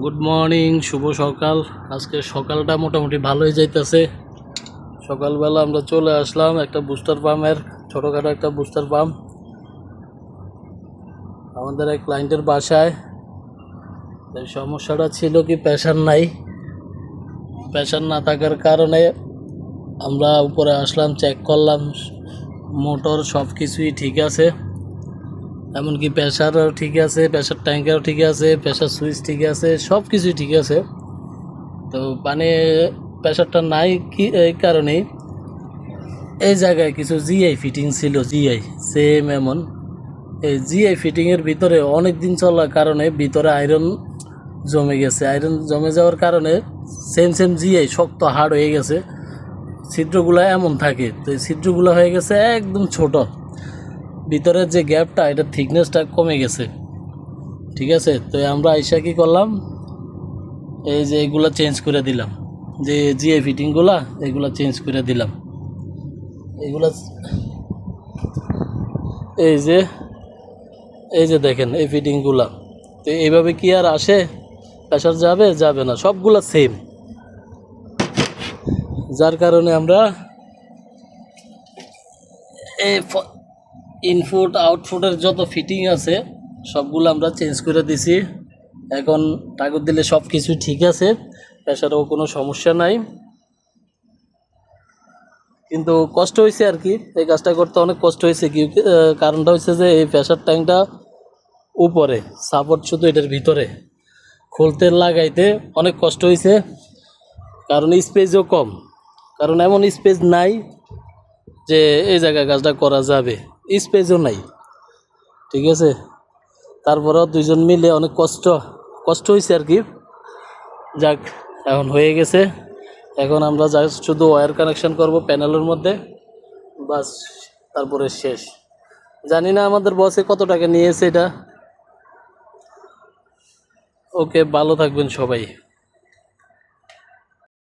Good morning, শুভ সকাল। আজকে সকালটা মোটামুটি ভালোই যাইতেছে। সকালবেলা আমরা চলে আসলাম একটা বুস্টার পাম্পের, ছোটোখাটো একটা বুস্টার পাম্প আমাদের এক ক্লায়েন্টের বাসায়। এই সমস্যাটা ছিল কি, প্রেশার নাই। প্রেশার না থাকার কারণে আমরা উপরে আসলাম, চেক করলাম, মোটর সব কিছুই ঠিক আছে, এমনকি প্রেশারও ঠিক আছে, প্রেশার ট্যাঙ্কারও ঠিক আছে, প্রেশার সুইচ ঠিক আছে, সব কিছুই ঠিক আছে। তো মানে প্রেশারটা নাই কি এই কারণেই এই জায়গায় কিছু জিআই ফিটিং ছিল, জিআই সেম এমন। এই জিআই ফিটিংয়ের ভিতরে অনেক দিন চলার কারণে ভিতরে আয়রন জমে গেছে। আয়রন জমে যাওয়ার কারণে সেম জিআই শক্ত হার্ড হয়ে গেছে। ছিদ্রগুলো এমন থাকে, তো এই ছিদ্রগুলো হয়ে গেছে একদম ছোট। ভিতরের যে গ্যাপটা, এটার থিকনেসটা কমে গেছে। ঠিক আছে, তো আমরা আইসা কি করলাম, এই যে এগুলো চেঞ্জ করে দিলাম, যে জিআই ফিটিংগুলা এগুলো চেঞ্জ করে দিলাম। এগুলা এই যে এই যে দেখেন এই ফিটিংগুলা, তো এইভাবে কি আর আসে? প্রেশার যাবে না, সবগুলা সেম। যার কারণে আমরা এই ইনপুট আউটপুটের যত ফিটিং আছে সবগুলো আমরা চেঞ্জ করে দিছি। এখন টাকা দিলে সব কিছু ঠিক আছে, প্রেশারেও কোনো সমস্যা নাই। কিন্তু কষ্ট হয়েছে আর কি, এই কাজটা করতে অনেক কষ্ট হয়েছে। কি কারণটা হচ্ছে যে এই প্রেশার ট্যাঙ্কটা উপরে, সাপোর্ট শুধু এটার ভিতরে, খুলতে লাগাইতে অনেক কষ্ট হয়েছে। কারণ স্পেসও কম, কারণ এমন স্পেস নাই যে এই জায়গায় কাজটা করা যাবে, স্পেসও নাই। ঠিক আছে, তারপরেও দুইজন মিলে অনেক কষ্ট হয়েছে আর কি। যাক, এখন হয়ে গেছে। এখন আমরা জাস্ট শুধু ওয়্যার কানেকশন করব প্যানেলের মধ্যে, বাস, তারপরে শেষ। জানি না আমাদের বসে কত টাকা নিয়েছে এটা। ওকে, ভালো থাকবেন সবাই।